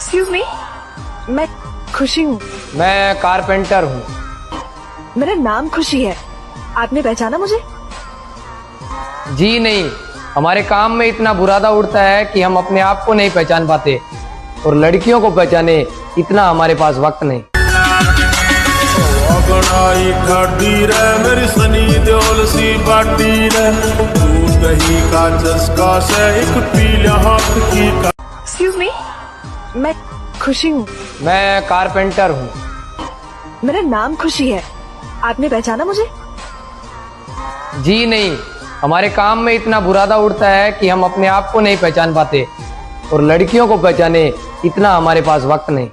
Excuse me, मैं खुशी हूँ। मैं कारपेंटर हूँ। मेरा नाम खुशी है। आपने पहचाना मुझे? जी नहीं, हमारे काम में इतना बुरादा उड़ता है कि हम अपने आप को नहीं पहचान पाते, और लड़कियों को पहचाने इतना हमारे पास वक्त नहीं। बनाई खाटी रे मेरी सनी देओल सी बाटी रे, दूध दही का चस्का से एक पीला हाथ की का। एक्सक्यूज मी, मैं खुशी हूँ। मैं कारपेंटर हूँ। मेरा नाम खुशी है। आपने पहचाना मुझे? जी नहीं, हमारे काम में इतना बुरादा उड़ता है कि हम अपने आप को नहीं पहचान पाते, और लड़कियों को पहचाने इतना हमारे पास वक्त नहीं।